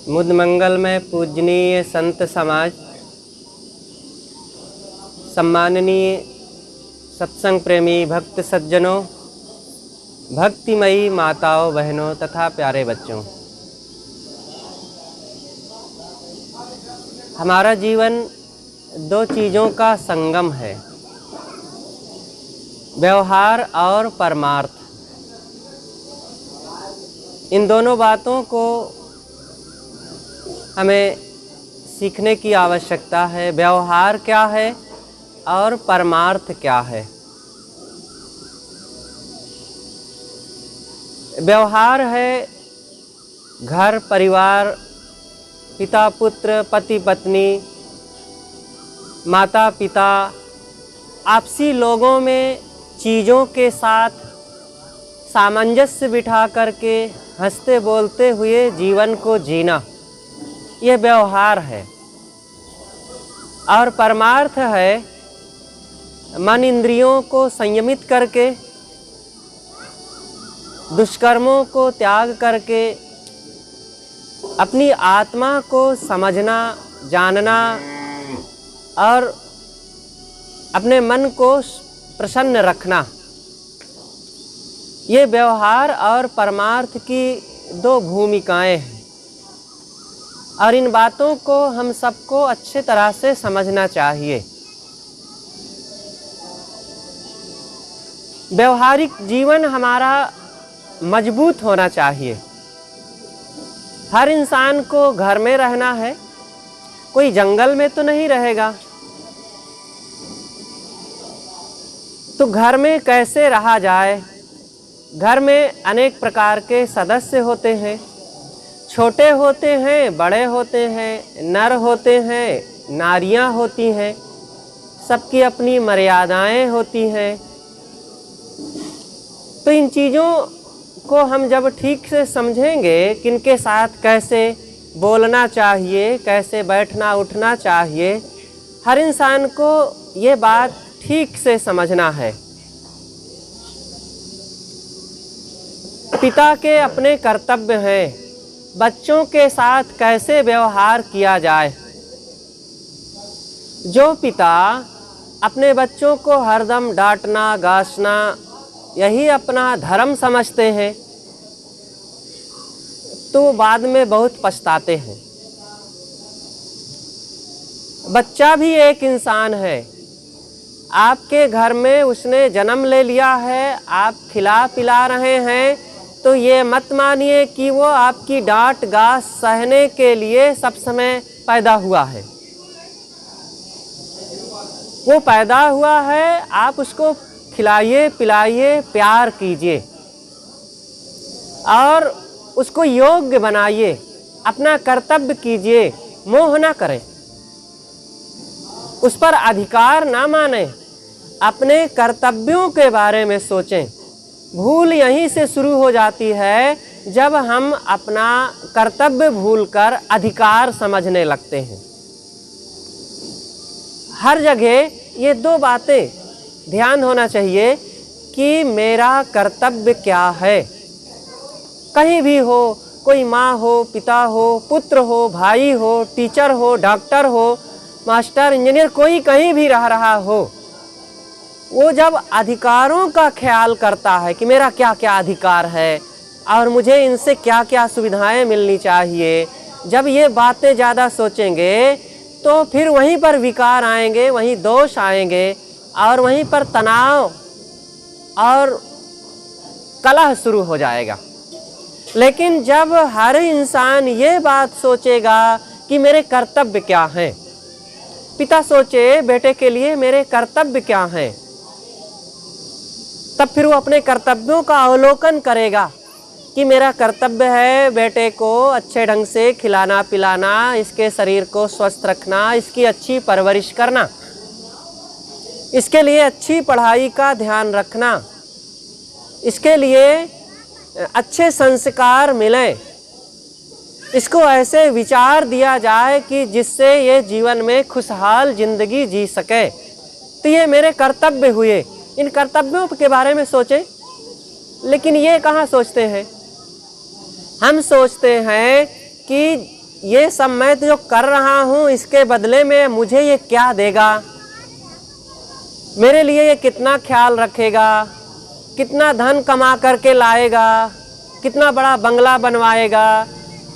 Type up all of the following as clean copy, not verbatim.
मुद मंगल में पूजनीय संत समाज, सम्माननीय सत्संग प्रेमी भक्त सज्जनों, भक्तिमयी माताओं बहनों तथा प्यारे बच्चों, हमारा जीवन दो चीज़ों का संगम है, व्यवहार और परमार्थ। इन दोनों बातों को हमें सीखने की आवश्यकता है। व्यवहार क्या है और परमार्थ क्या है। व्यवहार है घर परिवार, पिता पुत्र, पति पत्नी, माता पिता, आपसी लोगों में चीज़ों के साथ सामंजस्य बिठा करके हंसते बोलते हुए जीवन को जीना, यह व्यवहार है। और परमार्थ है मन इंद्रियों को संयमित करके, दुष्कर्मों को त्याग करके अपनी आत्मा को समझना, जानना और अपने मन को प्रसन्न रखना। ये व्यवहार और परमार्थ की दो भूमिकाएं हैं और इन बातों को हम सबको अच्छे तरह से समझना चाहिए। व्यवहारिक जीवन हमारा मजबूत होना चाहिए। हर इंसान को घर में रहना है, कोई जंगल में तो नहीं रहेगा। तो घर में कैसे रहा जाए? घर में अनेक प्रकार के सदस्य होते हैं, छोटे होते हैं, बड़े होते हैं, नर होते हैं, नारियां होती हैं, सबकी अपनी मर्यादाएं होती हैं। तो इन चीज़ों को हम जब ठीक से समझेंगे, किनके साथ कैसे बोलना चाहिए, कैसे बैठना उठना चाहिए, हर इंसान को ये बात ठीक से समझना है। पिता के अपने कर्तव्य हैं, बच्चों के साथ कैसे व्यवहार किया जाए। जो पिता अपने बच्चों को हरदम डांटना गासना यही अपना धर्म समझते हैं, तो बाद में बहुत पछताते हैं। बच्चा भी एक इंसान है, आपके घर में उसने जन्म ले लिया है, आप खिला पिला रहे हैं, तो ये मत मानिए कि वो आपकी डांट गास सहने के लिए सब समय पैदा हुआ है। वो पैदा हुआ है, आप उसको खिलाइए पिलाइए, प्यार कीजिए और उसको योग्य बनाइए, अपना कर्तव्य कीजिए, मोह ना करें, उस पर अधिकार ना माने, अपने कर्तव्यों के बारे में सोचें। भूल यहीं से शुरू हो जाती है जब हम अपना कर्तव्य भूलकर अधिकार समझने लगते हैं। हर जगह ये दो बातें ध्यान होना चाहिए कि मेरा कर्तव्य क्या है। कहीं भी हो, कोई माँ हो, पिता हो, पुत्र हो, भाई हो, टीचर हो, डॉक्टर हो, मास्टर, इंजीनियर, कोई कहीं भी रह रहा हो, वो जब अधिकारों का ख्याल करता है कि मेरा क्या क्या अधिकार है और मुझे इनसे क्या क्या सुविधाएं मिलनी चाहिए, जब ये बातें ज़्यादा सोचेंगे तो फिर वहीं पर विकार आएंगे, वहीं दोष आएंगे और वहीं पर तनाव और कलह शुरू हो जाएगा। लेकिन जब हर इंसान ये बात सोचेगा कि मेरे कर्तव्य क्या हैं, पिता सोचे बेटे के लिए मेरे कर्तव्य क्या हैं, तब फिर वो अपने कर्तव्यों का अवलोकन करेगा कि मेरा कर्तव्य है बेटे को अच्छे ढंग से खिलाना पिलाना, इसके शरीर को स्वस्थ रखना, इसकी अच्छी परवरिश करना, इसके लिए अच्छी पढ़ाई का ध्यान रखना, इसके लिए अच्छे संस्कार मिले, इसको ऐसे विचार दिया जाए कि जिससे ये जीवन में खुशहाल जिंदगी जी सके। तो ये मेरे कर्तव्य हुए। इन कर्तव्यों के बारे में सोचें। लेकिन ये कहाँ सोचते हैं? हम सोचते हैं कि ये सब मैं जो कर रहा हूँ इसके बदले में मुझे ये क्या देगा, मेरे लिए ये कितना ख्याल रखेगा, कितना धन कमा करके लाएगा, कितना बड़ा बंगला बनवाएगा,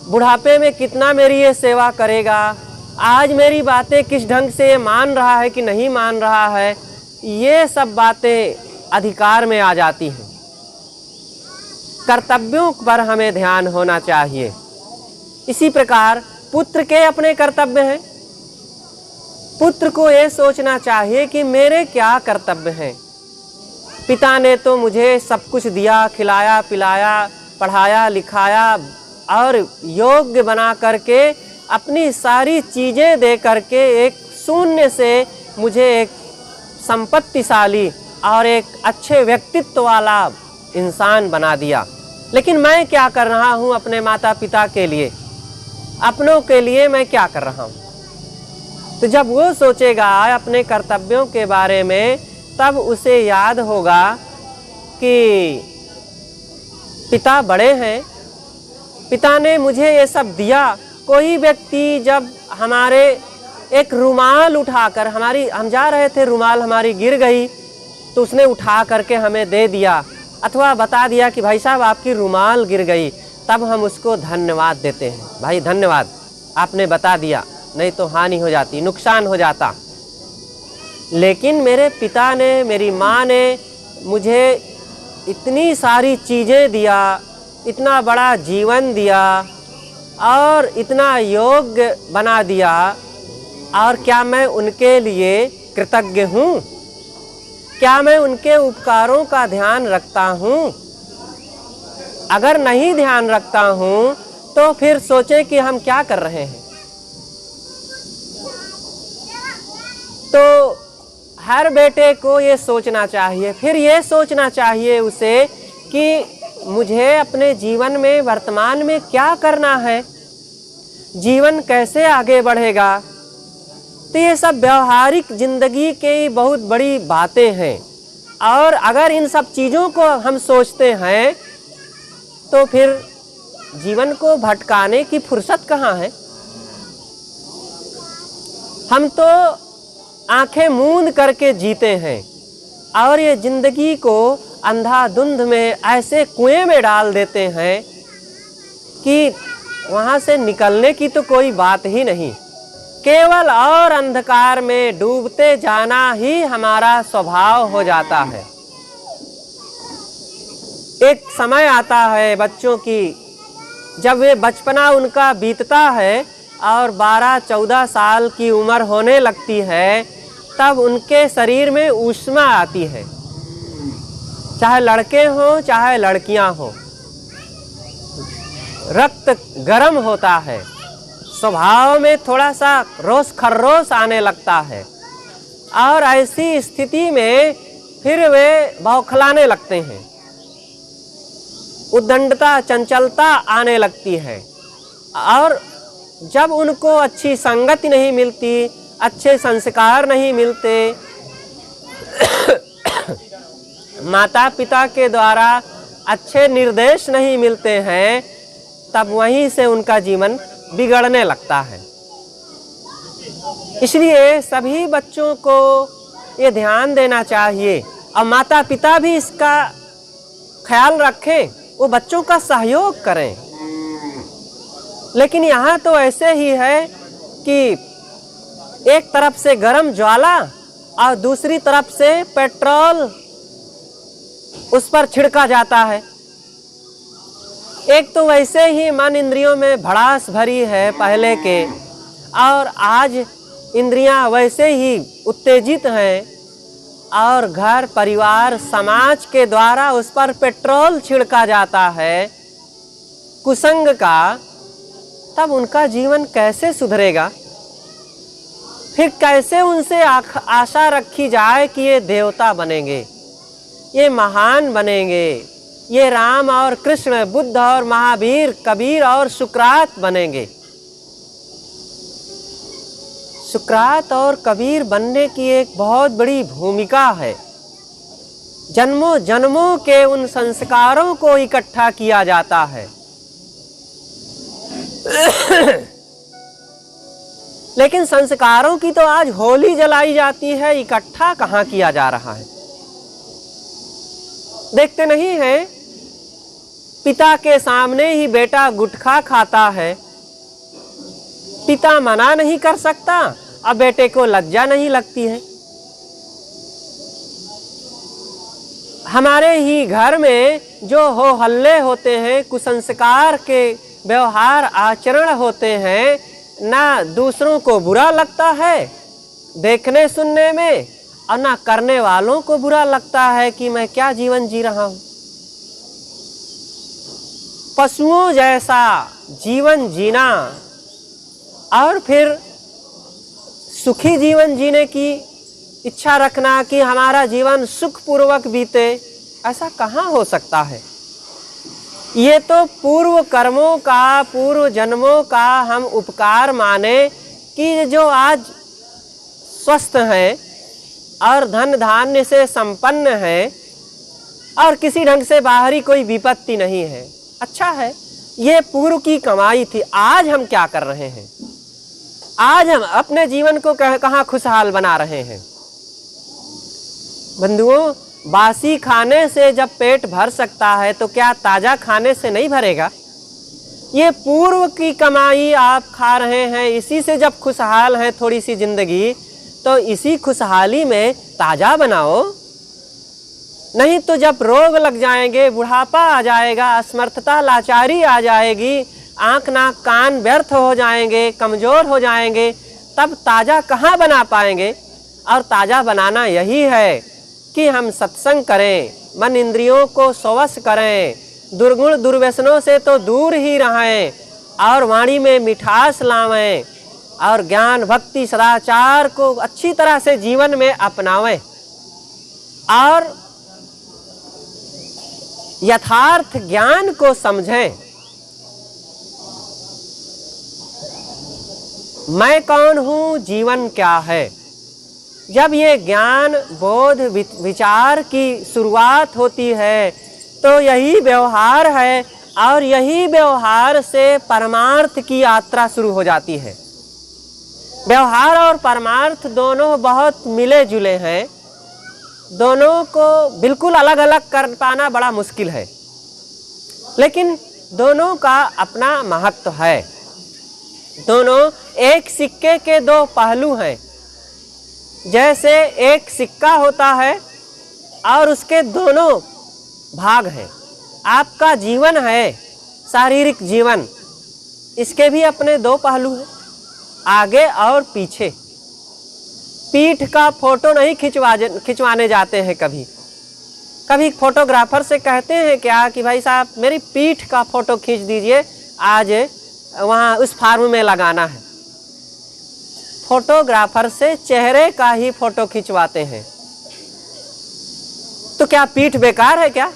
बुढ़ापे में कितना मेरी ये सेवा करेगा, आज मेरी बातें किस ढंग से ये मान रहा है कि नहीं मान रहा है। ये सब बातें अधिकार में आ जाती हैं। कर्तव्यों पर हमें ध्यान होना चाहिए। इसी प्रकार पुत्र के अपने कर्तव्य हैं। पुत्र को ये सोचना चाहिए कि मेरे क्या कर्तव्य हैं। पिता ने तो मुझे सब कुछ दिया, खिलाया पिलाया, पढ़ाया लिखाया और योग्य बना करके अपनी सारी चीज़ें दे करके एक शून्य से मुझे एक संपत्तिशाली और एक अच्छे व्यक्तित्व वाला इंसान बना दिया। लेकिन मैं क्या कर रहा हूँ अपने माता पिता के लिए, अपनों के लिए मैं क्या कर रहा हूँ। तो जब वो सोचेगा अपने कर्तव्यों के बारे में, तब उसे याद होगा कि पिता बड़े हैं, पिता ने मुझे ये सब दिया। कोई व्यक्ति जब हमारे एक रुमाल उठाकर, हम जा रहे थे, रुमाल हमारी गिर गई तो उसने उठा करके हमें दे दिया, अथवा बता दिया कि भाई साहब आपकी रुमाल गिर गई, तब हम उसको धन्यवाद देते हैं। भाई धन्यवाद, आपने बता दिया, नहीं तो हानि हो जाती, नुकसान हो जाता। लेकिन मेरे पिता ने, मेरी माँ ने मुझे इतनी सारी चीज़ें दिया, इतना बड़ा जीवन दिया और इतना योग्य बना दिया, और क्या मैं उनके लिए कृतज्ञ हूँ? क्या मैं उनके उपकारों का ध्यान रखता हूँ? अगर नहीं ध्यान रखता हूँ तो फिर सोचें कि हम क्या कर रहे हैं। तो हर बेटे को ये सोचना चाहिए, फिर ये सोचना चाहिए उसे कि मुझे अपने जीवन में, वर्तमान में क्या करना है, जीवन कैसे आगे बढ़ेगा। तो ये सब व्यवहारिक जिंदगी की बहुत बड़ी बातें हैं, और अगर इन सब चीज़ों को हम सोचते हैं तो फिर जीवन को भटकाने की फुर्सत कहाँ है। हम तो आंखें मूंद करके जीते हैं और ये जिंदगी को अंधाधुंध में ऐसे कुएं में डाल देते हैं कि वहाँ से निकलने की तो कोई बात ही नहीं। केवल और अंधकार में डूबते जाना ही हमारा स्वभाव हो जाता है। एक समय आता है बच्चों की, जब वे बचपना उनका बीतता है और 12-14 साल की उम्र होने लगती है, तब उनके शरीर में ऊष्मा आती है, चाहे लड़के हों चाहे लड़कियां हों। रक्त गर्म होता है, स्वभाव में थोड़ा सा रोष खर्रोश आने लगता है, और ऐसी स्थिति में फिर वे बौखलाने लगते हैं, उद्दंडता, चंचलता आने लगती है। और जब उनको अच्छी संगति नहीं मिलती, अच्छे संस्कार नहीं मिलते, माता पिता के द्वारा अच्छे निर्देश नहीं मिलते हैं, तब वहीं से उनका जीवन बिगड़ने लगता है। इसलिए सभी बच्चों को ये ध्यान देना चाहिए और माता पिता भी इसका ख्याल रखें, वो बच्चों का सहयोग करें। लेकिन यहाँ तो ऐसे ही है कि एक तरफ से गर्म ज्वाला और दूसरी तरफ से पेट्रोल उस पर छिड़का जाता है। एक तो वैसे ही मन इंद्रियों में भड़ास भरी है पहले के, और आज इंद्रियां वैसे ही उत्तेजित हैं, और घर परिवार समाज के द्वारा उस पर पेट्रोल छिड़का जाता है कुसंग का, तब उनका जीवन कैसे सुधरेगा। फिर कैसे उनसे आशा रखी जाए कि ये देवता बनेंगे, ये महान बनेंगे, ये राम और कृष्ण, बुद्ध और महावीर, कबीर और सुकरात बनेंगे। सुकरात और कबीर बनने की एक बहुत बड़ी भूमिका है। जन्मों जन्मों के उन संस्कारों को इकट्ठा किया जाता है। लेकिन संस्कारों की तो आज होली जलाई जाती है, इकट्ठा कहाँ किया जा रहा है। देखते नहीं हैं, पिता के सामने ही बेटा गुटखा खाता है, पिता मना नहीं कर सकता, अब बेटे को लज्जा नहीं लगती है। हमारे ही घर में जो हो हल्ले होते हैं, कुसंस्कार के व्यवहार आचरण होते हैं, ना दूसरों को बुरा लगता है देखने सुनने में, और ना करने वालों को बुरा लगता है कि मैं क्या जीवन जी रहा हूं। पशुओं जैसा जीवन जीना और फिर सुखी जीवन जीने की इच्छा रखना कि हमारा जीवन सुखपूर्वक बीते, ऐसा कहाँ हो सकता है। ये तो पूर्व कर्मों का, पूर्व जन्मों का हम उपकार माने कि जो आज स्वस्थ हैं और धन धान्य से संपन्न है और किसी ढंग से बाहरी कोई विपत्ति नहीं है, अच्छा है, ये पूर्व की कमाई थी। आज हम क्या कर रहे हैं? आज हम अपने जीवन को कहाँ खुशहाल बना रहे हैं। बंधुओं, बासी खाने से जब पेट भर सकता है तो क्या ताजा खाने से नहीं भरेगा? ये पूर्व की कमाई आप खा रहे हैं, इसी से जब खुशहाल है थोड़ी सी जिंदगी, तो इसी खुशहाली में ताजा बनाओ। नहीं तो जब रोग लग जाएंगे, बुढ़ापा आ जाएगा, असमर्थता लाचारी आ जाएगी, आंख नाक कान व्यर्थ हो जाएंगे, कमजोर हो जाएंगे, तब ताजा कहाँ बना पाएंगे। और ताजा बनाना यही है कि हम सत्संग करें, मन इंद्रियों को स्वश करें, दुर्गुण दुर्व्यसनों से तो दूर ही रहें और वाणी में मिठास लावें और ज्ञान भक्ति सदाचार को अच्छी तरह से जीवन में अपनावें और यथार्थ ज्ञान को समझें। मैं कौन हूँ, जीवन क्या है। जब ये ज्ञान बोध विचार की शुरुआत होती है तो यही व्यवहार है और यही व्यवहार से परमार्थ की यात्रा शुरू हो जाती है। व्यवहार और परमार्थ दोनों बहुत मिले जुले हैं, दोनों को बिल्कुल अलग अलग कर पाना बड़ा मुश्किल है, लेकिन दोनों का अपना महत्व है। दोनों एक सिक्के के दो पहलू हैं। जैसे एक सिक्का होता है और उसके दोनों भाग हैं। आपका जीवन है, शारीरिक जीवन, इसके भी अपने दो पहलू हैं, आगे और पीछे। पीठ का फोटो नहीं खिंचवाने जाते हैं। कभी कभी फोटोग्राफर से कहते हैं क्या कि भाई साहब मेरी पीठ का फोटो खींच दीजिए, आज वहाँ उस फार्म में लगाना है। फोटोग्राफर से चेहरे का ही फोटो खिंचवाते हैं। तो क्या पीठ बेकार है क्या?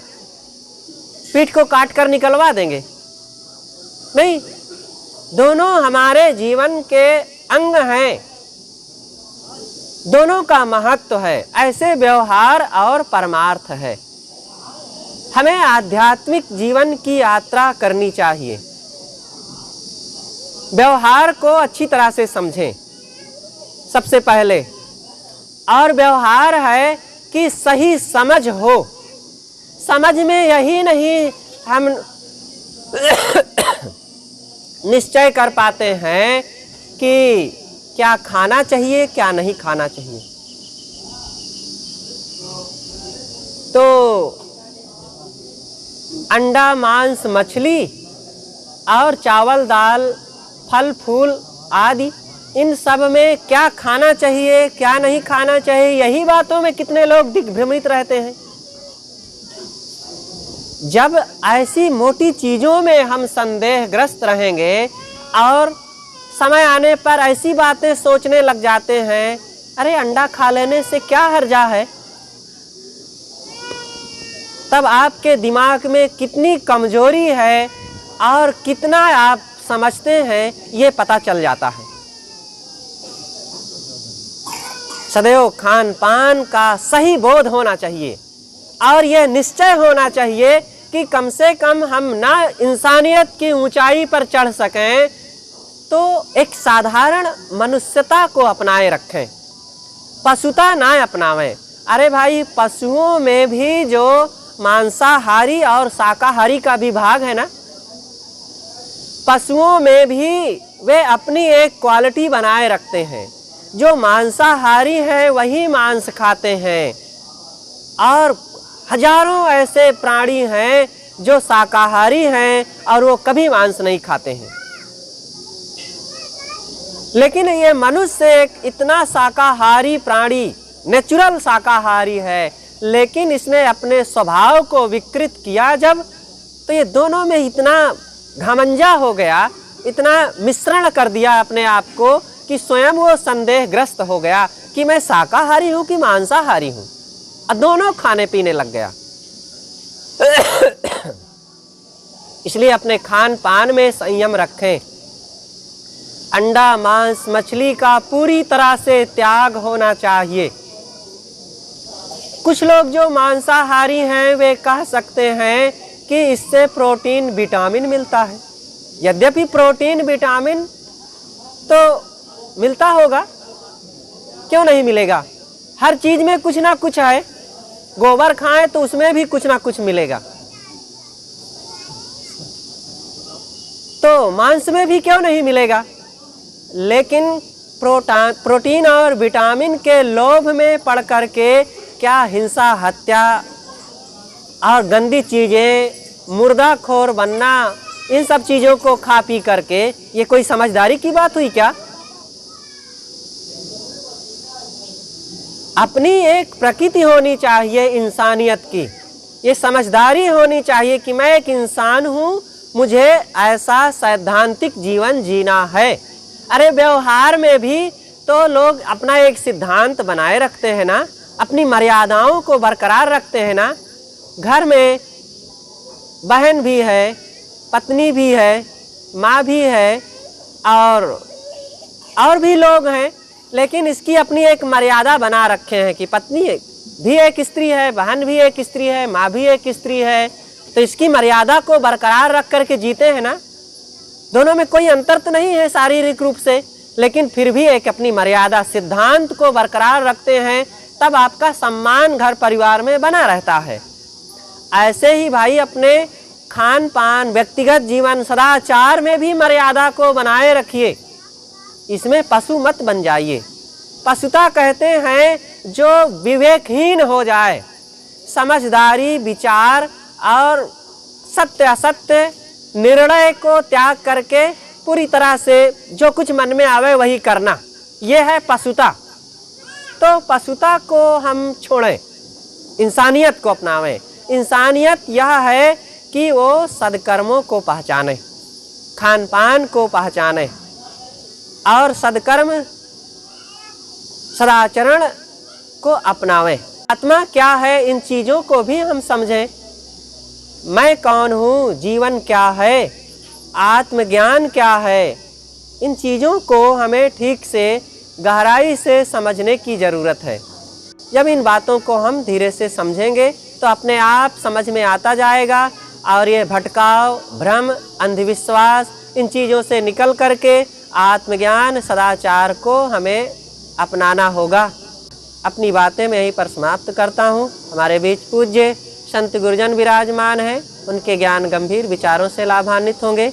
पीठ को काट कर निकलवा देंगे? नहीं, दोनों हमारे जीवन के अंग हैं, दोनों का महत्व है। ऐसे व्यवहार और परमार्थ है। हमें आध्यात्मिक जीवन की यात्रा करनी चाहिए। व्यवहार को अच्छी तरह से समझें सबसे पहले, और व्यवहार है कि सही समझ हो। समझ में यही नहीं हम निश्चय कर पाते हैं कि क्या खाना चाहिए क्या नहीं खाना चाहिए। तो अंडा मांस मछली और चावल दाल फल फूल आदि, इन सब में क्या खाना चाहिए क्या नहीं खाना चाहिए, यही बातों में कितने लोग दिग्भ्रमित रहते हैं। जब ऐसी मोटी चीज़ों में हम संदेहग्रस्त रहेंगे और समय आने पर ऐसी बातें सोचने लग जाते हैं, अरे अंडा खा लेने से क्या हर्जा है, तब आपके दिमाग में कितनी कमजोरी है और कितना आप समझते हैं ये पता चल जाता है। सदैव खान पान का सही बोध होना चाहिए और यह निश्चय होना चाहिए कि कम से कम हम ना इंसानियत की ऊंचाई पर चढ़ सकें तो एक साधारण मनुष्यता को अपनाए रखें, पशुता ना अपनावें। अरे भाई, पशुओं में भी जो मांसाहारी और शाकाहारी का विभाग है ना, पशुओं में भी वे अपनी एक क्वालिटी बनाए रखते हैं। जो मांसाहारी हैं वही मांस खाते हैं, और हजारों ऐसे प्राणी हैं जो शाकाहारी हैं और वो कभी मांस नहीं खाते हैं। लेकिन ये मनुष्य एक इतना शाकाहारी प्राणी, नेचुरल शाकाहारी है, लेकिन इसने अपने स्वभाव को विकृत किया जब, तो ये दोनों में इतना घमंजा हो गया, इतना मिश्रण कर दिया अपने आप को कि स्वयं वो संदेहग्रस्त हो गया कि मैं शाकाहारी हूँ कि मांसाहारी हूँ, और दोनों खाने पीने लग गया। इसलिए अपने खान पान में संयम रखें। अंडा, मांस, मछली का पूरी तरह से त्याग होना चाहिए। कुछ लोग जो मांसाहारी हैं वे कह सकते हैं कि इससे प्रोटीन विटामिन मिलता है। यद्यपि प्रोटीन विटामिन तो मिलता होगा, क्यों नहीं मिलेगा? हर चीज में कुछ ना कुछ है। गोबर खाएं तो उसमें भी कुछ ना कुछ मिलेगा, तो मांस में भी क्यों नहीं मिलेगा? लेकिन प्रोटीन और विटामिन के लोभ में पड़ करके क्या हिंसा, हत्या और गंदी चीज़ें, मुर्दाखोर बनना, इन सब चीज़ों को खा पी करके ये कोई समझदारी की बात हुई क्या? अपनी एक प्रकृति होनी चाहिए इंसानियत की, ये समझदारी होनी चाहिए कि मैं एक इंसान हूँ, मुझे ऐसा सैद्धांतिक जीवन जीना है। अरे व्यवहार में भी तो लोग अपना एक सिद्धांत बनाए रखते हैं ना, अपनी मर्यादाओं को बरकरार रखते हैं ना। घर में बहन भी है, पत्नी भी है, माँ भी है, और भी लोग हैं, लेकिन इसकी अपनी एक मर्यादा बना रखे हैं कि पत्नी भी एक स्त्री है, बहन भी एक स्त्री है, माँ भी एक स्त्री है, तो इसकी मर्यादा को बरकरार रख करके जीते हैं ना। दोनों में कोई अंतर तो नहीं है शारीरिक रूप से, लेकिन फिर भी एक अपनी मर्यादा, सिद्धांत को बरकरार रखते हैं, तब आपका सम्मान घर परिवार में बना रहता है। ऐसे ही भाई अपने खान पान, व्यक्तिगत जीवन, सदाचार में भी मर्यादा को बनाए रखिए, इसमें पशु मत बन जाइए। पशुता कहते हैं जो विवेकहीन हो जाए, समझदारी, विचार और सत्य असत्य निर्णय को त्याग करके पूरी तरह से जो कुछ मन में आवे वही करना, यह है पशुता। तो पशुता को हम छोड़ें, इंसानियत को अपनावें। इंसानियत यह है कि वो सद्कर्मों को पहचाने, खान पान को पहचाने और सद्कर्म, सदाचरण को अपनावें। आत्मा क्या है, इन चीज़ों को भी हम समझें। मैं कौन हूँ, जीवन क्या है, आत्मज्ञान क्या है, इन चीज़ों को हमें ठीक से गहराई से समझने की ज़रूरत है। जब इन बातों को हम धीरे से समझेंगे तो अपने आप समझ में आता जाएगा, और ये भटकाव, भ्रम, अंधविश्वास, इन चीज़ों से निकल करके आत्मज्ञान, सदाचार को हमें अपनाना होगा। अपनी बातें मैं यहीं पर समाप्त करता हूँ। हमारे बीच पूज्य संत गुरुजन विराजमान हैं, उनके ज्ञान गंभीर विचारों से लाभान्वित होंगे।